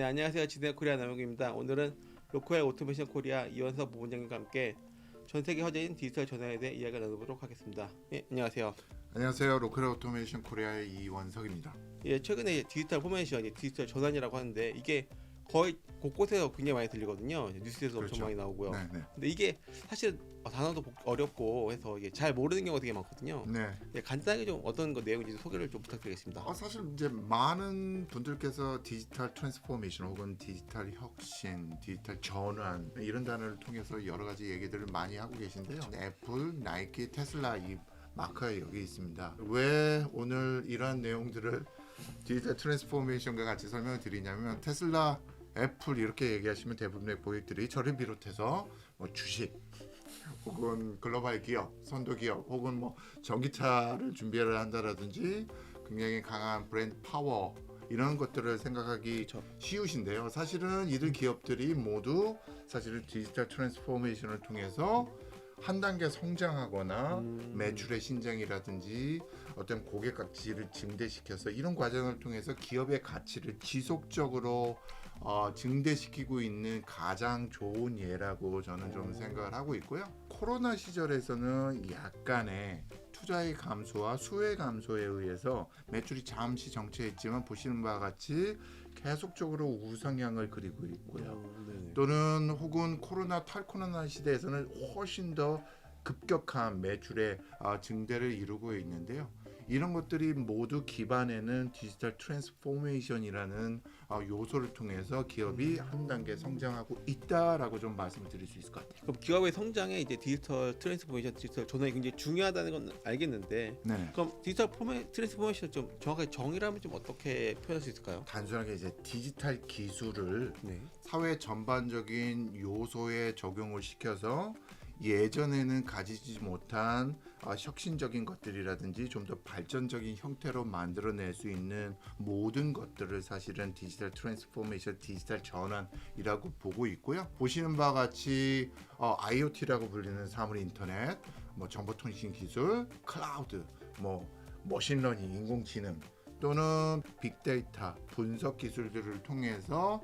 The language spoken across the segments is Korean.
네, 안녕하세요. 지네 코리아 남영규입니다. 오늘은 로컬 오토메이션 코리아 이원석 부본장님과 함께 전 세계 화제인 디지털 전환에 대해 이야기를 나눠보도록 하겠습니다. 예, 안녕하세요. 안녕하세요. 로컬 오토메이션 코리아의 이원석입니다. 예, 최근에 디지털 포메이션, 디지털 전환이라고 하는데 이게 거의 곳곳에서 굉장히 많이 들리거든요. 뉴스에서 그렇죠. 엄청 많이 나오고요. 네. 근데 이게 사실 단어도 어렵고 해서 이게 잘 모르는 경우가 되게 많거든요. 네. 예, 간단하게 좀 어떤 거 내용인지 소개를 좀 부탁드리겠습니다. 사실 이제 많은 분들께서 디지털 트랜스포메이션 혹은 디지털 혁신, 디지털 전환 이런 단어를 통해서 여러 가지 얘기들을 많이 하고 계신데요. 애플, 나이키, 테슬라 이 마크가 여기 있습니다. 왜 오늘 이러한 내용들을 디지털 트랜스포메이션과 같이 설명을 드리냐면 테슬라, 애플 이렇게 얘기하시면 대부분의 고객들이 저를 비롯해서 뭐 주식 혹은 글로벌 기업, 선도 기업 혹은 뭐 전기차를 준비를 한다라든지 굉장히 강한 브랜드 파워 이런 것들을 생각하기 쉬우신데요. 사실은 이들 기업들이 모두 사실은 디지털 트랜스포메이션을 통해서 한 단계 성장하거나 매출의 신장이라든지 어떤 고객 가치를 증대시켜서 이런 과정을 통해서 기업의 가치를 지속적으로 증대시키고 있는 가장 좋은 예라고 저는 좀 생각을 하고 있고요. 코로나 시절에서는 약간의 투자의 감소와 수혜 감소에 의해서 매출이 잠시 정체했지만 보시는 바와 같이 계속적으로 우상향을 그리고 있고요. 또는 혹은 탈코로나 시대에서는 훨씬 더 급격한 매출의 증대를 이루고 있는데요. 이런 것들이 모두 기반에는 디지털 트랜스포메이션이라는 요소를 통해서 기업이 한 단계 성장하고 있다라고 좀 말씀을 드릴 수 있을 것 같아요. 그럼 기업의 성장에 이제 디지털 트랜스포메이션, 디지털 전환이 굉장히 중요하다는 건 알겠는데, 네. 그럼 디지털 트랜스포메이션 좀 정확하게 정의라면 좀 어떻게 표현할 수 있을까요? 단순하게 이제 디지털 기술을 네. 사회 전반적인 요소에 적용을 시켜서 예전에는 가지지 못한 혁신적인 것들이라든지 좀 더 발전적인 형태로 만들어낼 수 있는 모든 것들을 사실은 디지털 트랜스포메이션, 디지털 전환이라고 보고 있고요. 보시는 바와 같이 IoT라고 불리는 사물 인터넷, 뭐 정보통신 기술, 클라우드, 뭐 머신러닝, 인공지능 또는 빅데이터 분석 기술들을 통해서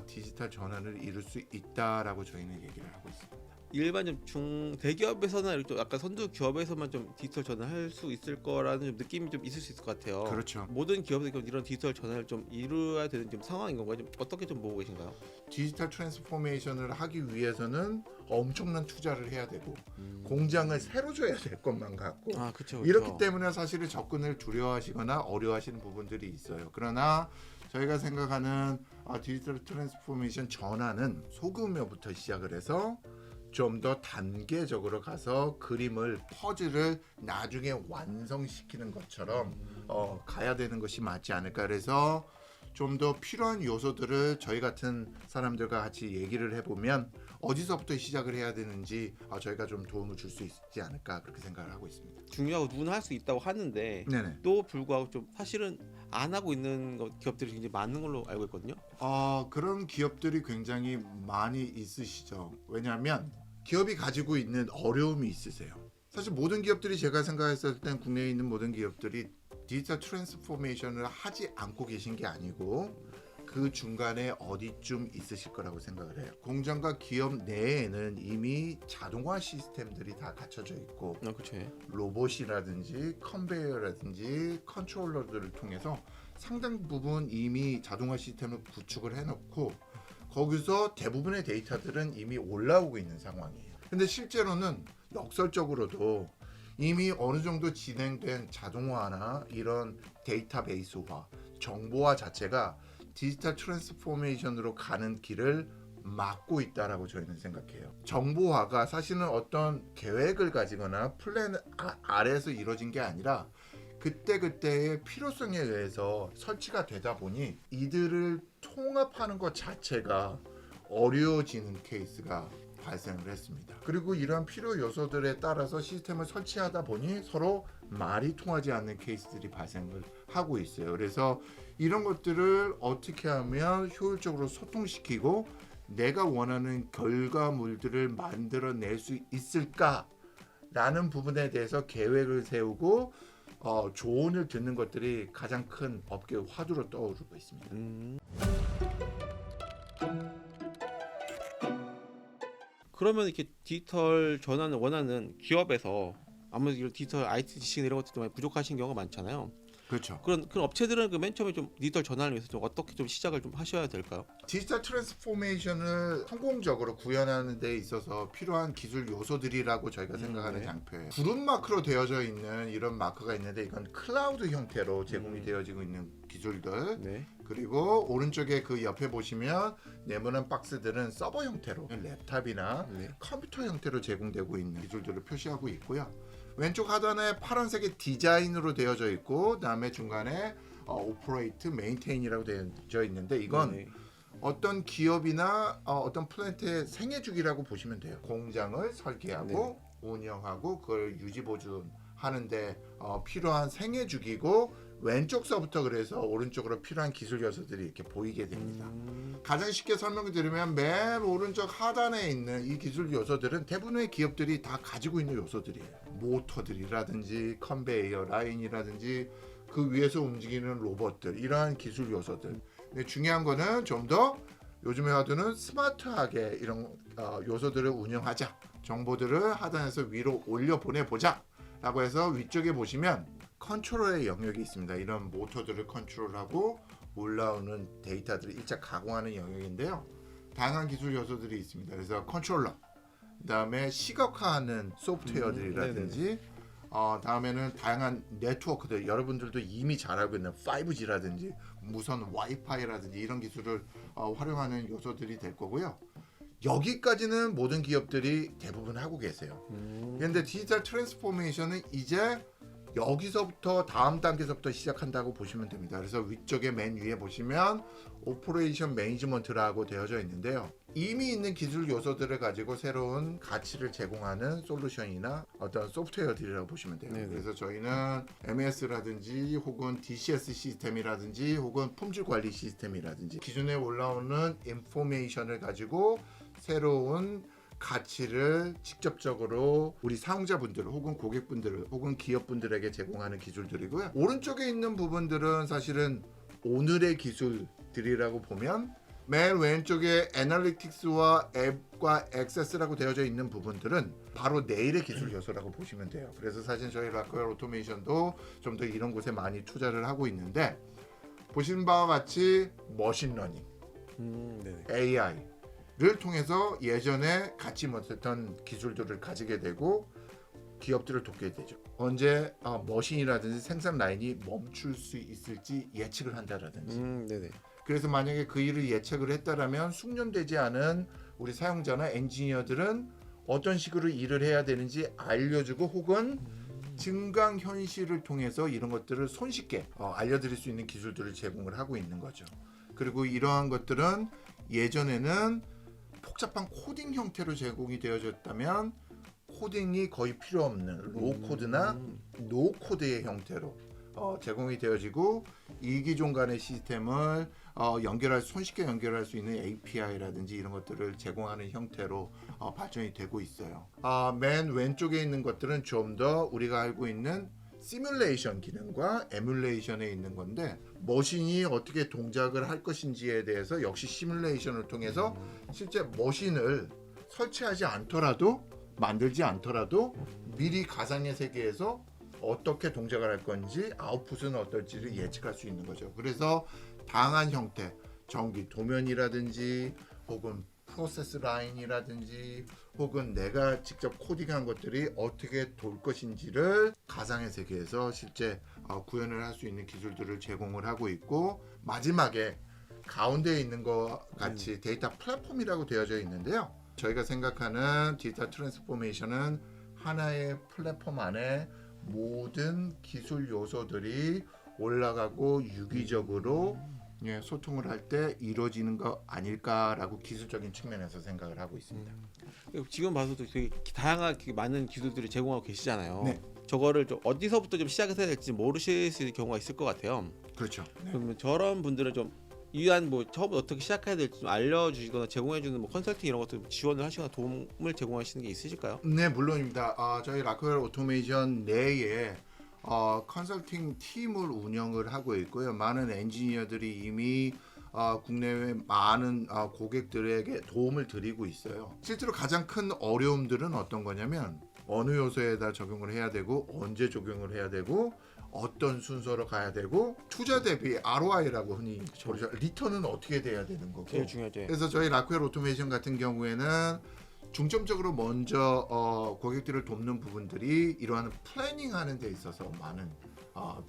디지털 전환을 이룰 수 있다라고 저희는 얘기를 하고 있습니다. 일반 좀 대기업에서나 이렇게 좀 약간 선두 기업에서만 좀 디지털 전환할 수 있을 거라는 좀 느낌이 좀 있을 수 있을 것 같아요. 그렇죠. 모든 기업들이 이런 디지털 전환을 좀 이루어야 되는 좀 상황인 건가요? 좀 어떻게 좀 보고 계신가요? 디지털 트랜스포메이션을 하기 위해서는 엄청난 투자를 해야 되고 공장을 새로 줘야 될 것만 같고 그렇죠. 이렇기 때문에 사실은 접근을 두려워하시거나 어려워하시는 부분들이 있어요. 그러나 저희가 생각하는 디지털 트랜스포메이션 전환은 소규모부터 시작을 해서 좀 더 단계적으로 가서 그림을 퍼즐을 나중에 완성시키는 것처럼 가야 되는 것이 맞지 않을까. 그래서 좀 더 필요한 요소들을 저희 같은 사람들과 같이 얘기를 해보면 어디서부터 시작을 해야 되는지 저희가 좀 도움을 줄 수 있지 않을까 그렇게 생각을 하고 있습니다. 중요하고 누구나 할 수 있다고 하는데 네네. 또 불구하고 좀 사실은 안 하고 있는 기업들이 굉장히 많은 걸로 알고 있거든요. 그런 기업들이 굉장히 많이 있으시죠. 왜냐하면 기업이 가지고 있는 어려움이 있으세요. 사실 모든 기업들이 제가 생각했을 땐 국내에 있는 모든 기업들이 디지털 트랜스포메이션을 하지 않고 계신 게 아니고 그 중간에 어디쯤 있으실 거라고 생각을 해요. 공장과 기업 내에는 이미 자동화 시스템들이 다 갖춰져 있고 그렇죠. 로봇이라든지 컨베이어라든지 컨트롤러들을 통해서 상당 부분 이미 자동화 시스템을 구축을 해놓고 거기서 대부분의 데이터들은 이미 올라오고 있는 상황이에요. 근데 실제로는 역설적으로도 이미 어느 정도 진행된 자동화나 이런 데이터베이스화, 정보화 자체가 디지털 트랜스포메이션으로 가는 길을 막고 있다라고 저희는 생각해요. 정보화가 사실은 어떤 계획을 가지거나 플랜 아래에서 이루어진 게 아니라 그때그때의 필요성에 의해서 설치가 되다 보니 이들을 통합하는 것 자체가 어려워지는 케이스가 발생을 했습니다. 그리고 이러한 필요 요소들에 따라서 시스템을 설치하다 보니 서로 말이 통하지 않는 케이스들이 발생을 하고 있어요. 그래서 이런 것들을 어떻게 하면 효율적으로 소통시키고 내가 원하는 결과물들을 만들어낼 수 있을까라는 부분에 대해서 계획을 세우고 조언을 듣는 것들이 가장 큰 업계 화두로 떠오르고 있습니다. 그러면 이렇게 디지털 전환을 원하는 기업에서 아무래도 이런 디지털 IT 지식 이런 것도 좀 많이 부족하신 경우가 많잖아요. 그렇죠. 그런 업체들은 그 맨 처음에 좀 디지털 전환을 위해서 좀 어떻게 좀 시작을 좀 하셔야 될까요? 디지털 트랜스포메이션을 성공적으로 구현하는 데 있어서 필요한 기술 요소들이라고 저희가 생각하는 네. 장표예요. 구름 마크로 되어져 있는 이런 마크가 있는데 이건 클라우드 형태로 제공이 되어지고 있는 기술들. 네. 그리고 오른쪽에 그 옆에 보시면 네모난 박스들은 서버 형태로 랩탑이나 네. 컴퓨터 형태로 제공되고 있는 기술들을 표시하고 있고요. 왼쪽 하단에 파란색의 디자인으로 되어져 있고 그다음에 중간에 오퍼레이트, 메인테인이라고 되어져 있는데 이건 네. 어떤 기업이나 어떤 플랜트의 생애주기라고 보시면 돼요. 공장을 설계하고 운영하고 그걸 유지 보존하는데 필요한 생애주기고 왼쪽서부터 그래서 오른쪽으로 필요한 기술 요소들이 이렇게 보이게 됩니다. 가장 쉽게 설명드리면 맨 오른쪽 하단에 있는 이 기술 요소들은 대부분의 기업들이 다 가지고 있는 요소들이에요. 모터들이라든지 컨베이어 라인이라든지 그 위에서 움직이는 로봇들 이러한 기술 요소들. 근데 중요한 거는 좀 더 요즘에 하드는 스마트하게 이런 요소들을 운영하자. 정보들을 하단에서 위로 올려 보내보자 라고 해서 위쪽에 보시면 컨트롤의 영역이 있습니다. 이런 모터들을 컨트롤하고 올라오는 데이터들을 일자 가공하는 영역인데요. 다양한 기술 요소들이 있습니다. 그래서 컨트롤러, 그다음에 시각화하는 소프트웨어들이라든지 다음에는 다양한 네트워크들 여러분들도 이미 잘 알고 있는 5G라든지 무선 와이파이라든지 이런 기술을 활용하는 요소들이 될 거고요. 여기까지는 모든 기업들이 대부분 하고 계세요. 그런데 디지털 트랜스포메이션은 이제 여기서부터 다음 단계서부터 시작한다고 보시면 됩니다. 그래서 위쪽에 맨 위에 보시면 오퍼레이션 매니지먼트라고 되어져 있는데요. 이미 있는 기술 요소들을 가지고 새로운 가치를 제공하는 솔루션이나 어떤 소프트웨어들이라고 보시면 돼요. 네네. 그래서 저희는 MES라든지 혹은 DCS 시스템이라든지 혹은 품질 관리 시스템이라든지 기존에 올라오는 인포메이션을 가지고 새로운 가치를 직접적으로 우리 사용자분들 혹은 고객분들 혹은 기업분들에게 제공하는 기술들이고요. 오른쪽에 있는 부분들은 사실은 오늘의 기술들이라고 보면 맨 왼쪽에 애널리틱스와 앱과 액세스라고 되어져 있는 부분들은 바로 내일의 기술 요소라고 보시면 돼요. 그래서 사실 저희 라커웰 오토메이션도 좀 더 이런 곳에 많이 투자를 하고 있는데 보시는 바와 같이 머신러닝, 네네. AI 를 통해서 예전에 갖지 못했던 기술들을 가지게 되고 기업들을 돕게 되죠. 언제 머신이라든지 생산 라인이 멈출 수 있을지 예측을 한다라든지. 네네. 그래서 만약에 그 일을 예측을 했다라면 숙련되지 않은 우리 사용자나 엔지니어들은 어떤 식으로 일을 해야 되는지 알려주고 혹은 증강 현실을 통해서 이런 것들을 손쉽게 알려드릴 수 있는 기술들을 제공을 하고 있는 거죠. 그리고 이러한 것들은 예전에는 복잡한 코딩 형태로 제공이 되어졌다면 코딩이 거의 필요 없는 로우 코드나 노 코드의 형태로 제공이 되어지고 이기종 간의 시스템을 손쉽게 연결할 수 있는 API라든지 이런 것들을 제공하는 형태로 발전이 되고 있어요. 맨 왼쪽에 있는 것들은 좀 더 우리가 알고 있는 시뮬레이션 기능과 에뮬레이션에 있는 건데 머신이 어떻게 동작을 할 것인지에 대해서 역시 시뮬레이션을 통해서 실제 머신을 설치하지 않더라도 만들지 않더라도 미리 가상의 세계에서 어떻게 동작을 할 건지 아웃풋은 어떨지를 예측할 수 있는 거죠. 그래서 다양한 형태 전기 도면이라든지 혹은 프로세스 라인이라든지 혹은 내가 직접 코딩한 것들이 어떻게 돌 것인지를 가상의 세계에서 실제 구현을 할 수 있는 기술들을 제공을 하고 있고 마지막에 가운데에 있는 것 같이 데이터 플랫폼이라고 되어져 있는데요. 저희가 생각하는 디지털 트랜스포메이션은 하나의 플랫폼 안에 모든 기술 요소들이 올라가고 유기적으로 소통을 할 때 이루어지는 거 아닐까라고 기술적인 측면에서 생각을 하고 있습니다. 지금 봐서도 되게 다양하게 많은 기술들을 제공하고 계시잖아요. 네. 저거를 좀 어디서부터 좀 시작해서 해야 될지 모르실 수 있는 경우가 있을 것 같아요. 그렇죠. 그러면 저런 분들은 좀 이한 처음부터 어떻게 시작해야 될지 좀 알려주시거나 제공해주는 컨설팅 이런 것들 지원을 하시거나 도움을 제공하시는 게 있으실까요? 네, 물론입니다. 저희 라커웰 오토메이션 내에 컨설팅 팀을 운영을 하고 있고요. 많은 엔지니어들이 이미 국내외 많은 고객들에게 도움을 드리고 있어요. 실제로 가장 큰 어려움들은 어떤 거냐면 어느 요소에다 적용을 해야 되고 언제 적용을 해야 되고 어떤 순서로 가야 되고 투자 대비 ROI라고 흔히 부르죠. 리턴은 어떻게 돼야 되는 거고. 제일 중요하죠. 그래서 저희 라쿠엘 오토메이션 같은 경우에는 중점적으로 먼저 고객들을 돕는 부분들이 이러한 플래닝하는 데 있어서 많은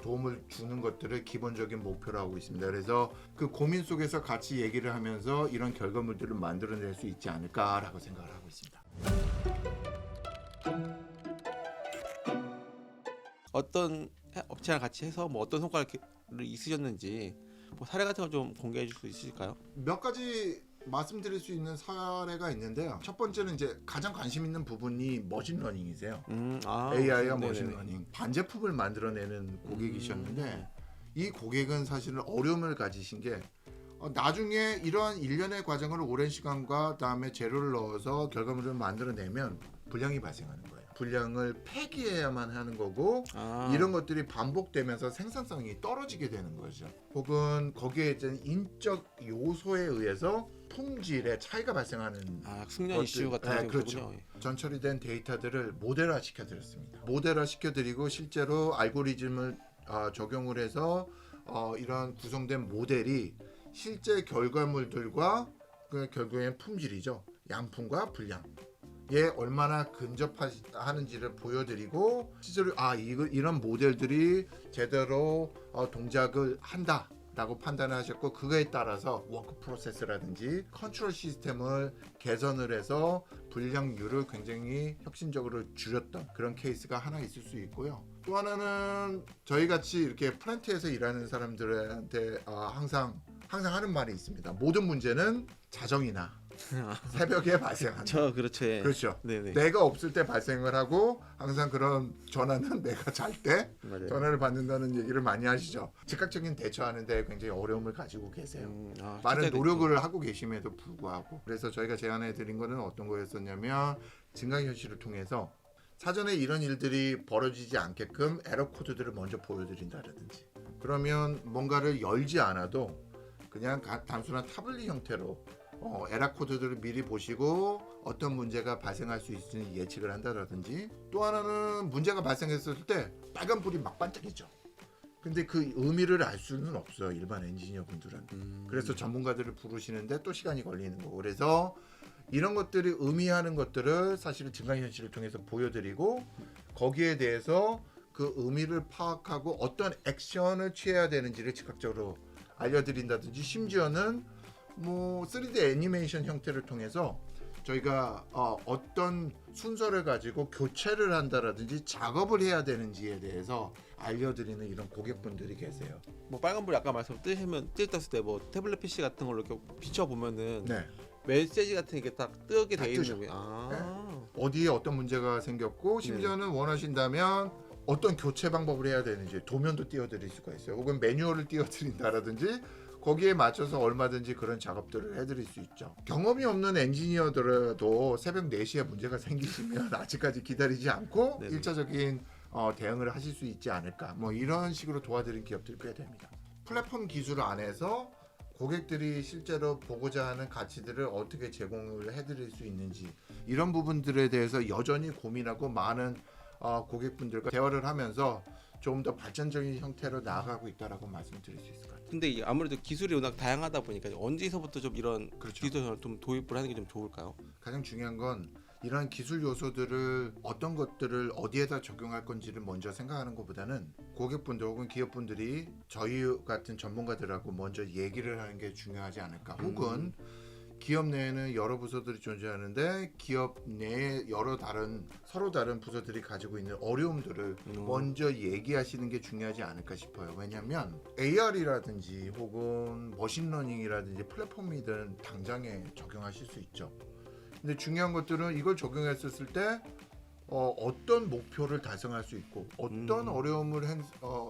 도움을 주는 것들을 기본적인 목표로 하고 있습니다. 그래서 그 고민 속에서 같이 얘기를 하면서 이런 결과물들을 만들어낼 수 있지 않을까라고 생각을 하고 있습니다. 어떤 업체랑 같이 해서 뭐 어떤 성과를 있으셨는지 뭐 사례 같은 거 좀 공개해 줄 수 있으실까요? 몇 가지 말씀드릴 수 있는 사례가 있는데요. 첫 번째는 이제 가장 관심 있는 부분이 머신러닝이세요. AI와 네네네. 머신러닝 반제품을 만들어내는 고객이셨는데 이 고객은 사실은 어려움을 가지신 게 나중에 이러한 일련의 과정을 오랜 시간과 다음에 재료를 넣어서 결과물을 만들어내면 불량이 발생하는 거예요. 불량을 폐기해야만 하는 거고 이런 것들이 반복되면서 생산성이 떨어지게 되는 거죠. 혹은 거기에 있는 인적 요소에 의해서 품질의 차이가 발생하는 숙련 이슈 같은 게 그렇죠. 전처리된 데이터들을 모델화 시켜드렸습니다. 모델화 시켜드리고 실제로 알고리즘을 적용을 해서 이런 구성된 모델이 실제 결과물들과 그 결국엔 품질이죠. 양품과 분량 에 얼마나 근접하는지를 보여드리고 실제로 이런 모델들이 제대로 동작을 한다라고 판단을 하셨고 그거에 따라서 워크 프로세스라든지 컨트롤 시스템을 개선을 해서 불량률을 굉장히 혁신적으로 줄였던 그런 케이스가 하나 있을 수 있고요. 또 하나는 저희 같이 이렇게 플랜트에서 일하는 사람들한테 항상 하는 말이 있습니다. 모든 문제는 자정이나 새벽에 발생한다. 그렇죠. 그렇죠. 네네. 내가 없을 때 발생을 하고 항상 그런 전화는 내가 잘 때 전화를 받는다는 얘기를 많이 하시죠. 즉각적인 대처하는 데 굉장히 어려움을 가지고 계세요. 많은 노력을 하고 계심에도 불구하고 그래서 저희가 제안해 드린 거는 어떤 거였었냐면 증강현실을 통해서 사전에 이런 일들이 벌어지지 않게끔 에러 코드들을 먼저 보여드린다라든지 그러면 뭔가를 열지 않아도 그냥 단순한 타블릿 형태로 에러 코드들을 미리 보시고 어떤 문제가 발생할 수 있을지 예측을 한다든지 또 하나는 문제가 발생했을 때 빨간 불이 막 반짝이죠. 근데 그 의미를 알 수는 없어요. 일반 엔지니어 분들은. 그래서 전문가들을 부르시는데 또 시간이 걸리는 거고 그래서 이런 것들이 의미하는 것들을 사실은 증강현실을 통해서 보여드리고 거기에 대해서 그 의미를 파악하고 어떤 액션을 취해야 되는지를 즉각적으로 알려드린다든지 심지어는 뭐 3D 애니메이션 형태를 통해서 저희가 어떤 순서를 가지고 교체를 한다라든지 작업을 해야 되는지에 대해서 알려드리는 이런 고객분들이 계세요. 뭐 빨간불 아까 말씀 떴을 때 뭐 태블릿 PC 같은 걸로 이렇게 비춰 보면은 네. 메시지 같은 게 딱 뜨게 돼 있는 게 어디에 어떤 문제가 생겼고 심지어는 원하신다면 어떤 교체 방법을 해야 되는지 도면도 띄워드릴 수가 있어요. 혹은 매뉴얼을 띄워드린다라든지 거기에 맞춰서 얼마든지 그런 작업들을 해드릴 수 있죠. 경험이 없는 엔지니어들도 새벽 4시에 문제가 생기시면 아직까지 기다리지 않고 네네. 1차적인 대응을 하실 수 있지 않을까 뭐 이런 식으로 도와드린 기업들이 꽤 됩니다. 플랫폼 기술 안에서 고객들이 실제로 보고자 하는 가치들을 어떻게 제공을 해드릴 수 있는지 이런 부분들에 대해서 여전히 고민하고 많은 고객분들과 대화를 하면서 조금 더 발전적인 형태로 나아가고 있다라고 말씀드릴 수 있을 것 같아요. 근데 아무래도 기술이 워낙 다양하다 보니까 언제서부터 좀 이런 그렇죠. 기술을 좀 도입을 하는 게 좀 좋을까요? 가장 중요한 건 이런 기술 요소들을 어떤 것들을 어디에다 적용할 건지를 먼저 생각하는 것보다는 고객분들 혹은 기업분들이 저희 같은 전문가들하고 먼저 얘기를 하는 게 중요하지 않을까. 혹은 기업 내에는 여러 부서들이 존재하는데 기업 내에 서로 다른 부서들이 가지고 있는 어려움들을 먼저 얘기하시는 게 중요하지 않을까 싶어요. 왜냐하면 AR이라든지 혹은 머신러닝이라든지 플랫폼이든 당장에 적용하실 수 있죠. 근데 중요한 것들은 이걸 적용했을 때 어떤 목표를 달성할 수 있고 어떤 어려움을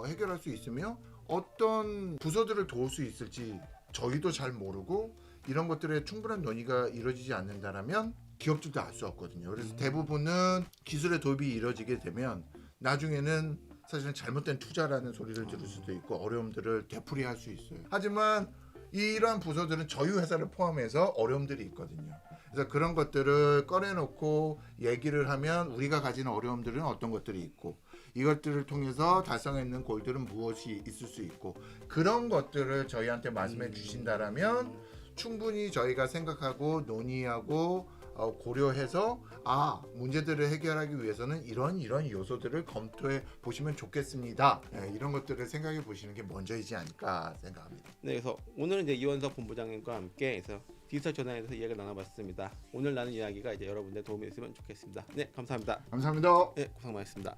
해결할 수 있으며 어떤 부서들을 도울 수 있을지 저희도 잘 모르고 이런 것들에 충분한 논의가 이루어지지 않는다면 기업들도 알 수 없거든요. 그래서 대부분은 기술의 도입이 이루어지게 되면 나중에는 사실은 잘못된 투자라는 소리를 들을 수도 있고 어려움들을 되풀이할 수 있어요. 하지만 이러한 부서들은 저희 회사를 포함해서 어려움들이 있거든요. 그래서 그런 것들을 꺼내놓고 얘기를 하면 우리가 가지는 어려움들은 어떤 것들이 있고 이것들을 통해서 달성했는 골들은 무엇이 있을 수 있고 그런 것들을 저희한테 말씀해 주신다라면 충분히 저희가 생각하고 논의하고 고려해서 문제들을 해결하기 위해서는 이런 요소들을 검토해 보시면 좋겠습니다. 이런 것들을 생각해 보시는 게 먼저이지 않을까 생각합니다. 네, 그래서 오늘은 이제 이원석 본부장님과 함께 해서 디지털 전환에 대해서 이야기를 나눠봤습니다. 오늘 나눈 이야기가 이제 여러분들 도움이 됐으면 좋겠습니다. 네, 감사합니다. 감사합니다. 네, 고생 많으셨습니다.